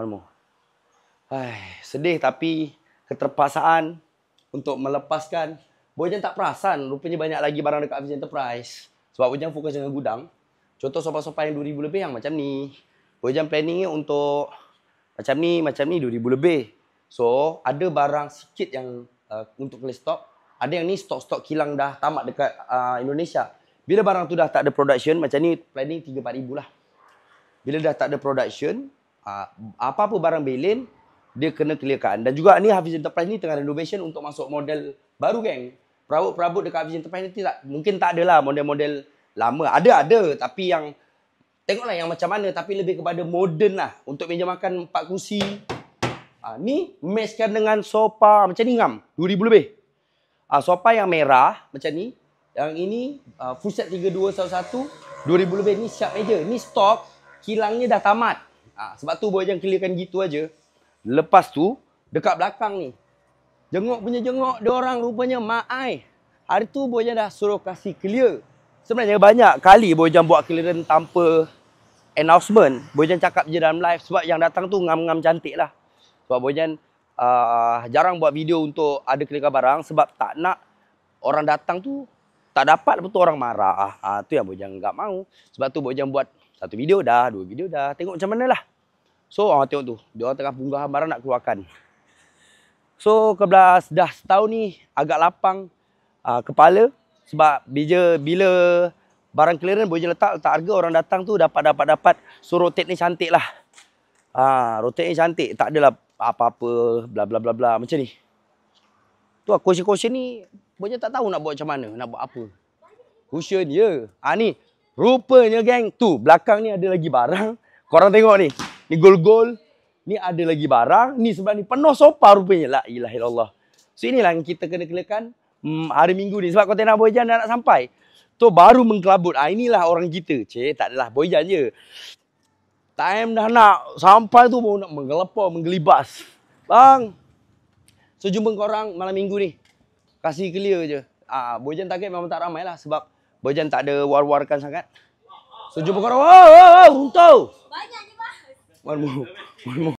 One more. Sedih tapi keterpaksaan untuk melepaskan. Bojan tak perasan rupanya banyak lagi barang dekat Hafiz Enterprise. Sebab Bojan fokus dengan gudang. Contoh sofa-sofa yang 2000 lebih yang macam ni. Bojan planningnya untuk macam ni 2000 lebih. So, ada barang sikit yang untuk boleh stok. Ada yang ni stok-stok kilang dah tamat dekat Indonesia. Bila barang tu dah tak ada production, macam ni planning 3-4 ribu lah. Bila dah tak ada production, apa-apa barang belin, dia kena clearkan. Dan juga ni Hafiz Enterprise ni tengah renovation untuk masuk model baru, geng. Perabot-perabot dekat Hafiz Enterprise ni mungkin tak ada lah model-model lama. Ada. Tapi yang, tengoklah yang macam mana. Tapi lebih kepada modern lah. Untuk meja makan 4 kursi. Ni matchkan dengan sofa macam ni ngam. 2000 lebih. Sofa yang merah macam ni. Yang ini full set 3211. 2000 lebih. Ni siap meja. Ni stok. Kilangnya dah tamat. Sebab tu Bojan clearkan gitu aja. Lepas tu dekat belakang ni. Jenguk dia orang rupanya mak ai. Hari tu Bojan dah suruh kasih clear. Sebenarnya banyak kali Bojan buat clearance tanpa announcement. Bojan cakap je dalam live sebab yang datang tu ngam-ngam cantik lah. Sebab Bojan jarang buat video untuk ada clearkan barang sebab tak nak orang datang tu tak dapat, lepas tu orang marah. Tu yang Bojan enggak mau. Sebab tu Bojan buat 1 video dah, 2 video dah. Tengok macam mana lah. So, tengok tu. Dia orang tengah punggahan barang nak keluarkan. So, dah setahun ni agak lapang kepala. Sebab bila barang clearance Bojan letak harga, orang datang tu dapat. So, rotate ni cantik lah. Rotate ni cantik. Tak adalah apa-apa, bla bla bla bla. Macam ni. Tu cushion ni, Bojan tak tahu nak buat macam mana. Nak buat apa. Cushion, ya. Ni. Rupanya, geng. Tu, belakang ni ada lagi barang. Korang tengok ni. Ni gol-gol. Ni ada lagi barang. Ni sebelah ni penuh sofa rupanya. La ilaha illallah. So inilah yang kita kena clearkan hari Minggu ni. Sebab kontainer Bojan dah nak sampai. Tu baru mengkelabut. Inilah orang kita. Tak adalah Bojan je. Time dah nak sampai tu baru nak menggelibas. Bang. So jumpa korang malam Minggu ni. Kasih clear je. Bojan target memang tak ramai lah. Sebab Bojan tak ada war-warkan sangat. So jumpa korang. Runtuh. Banyak je, Bang. One more.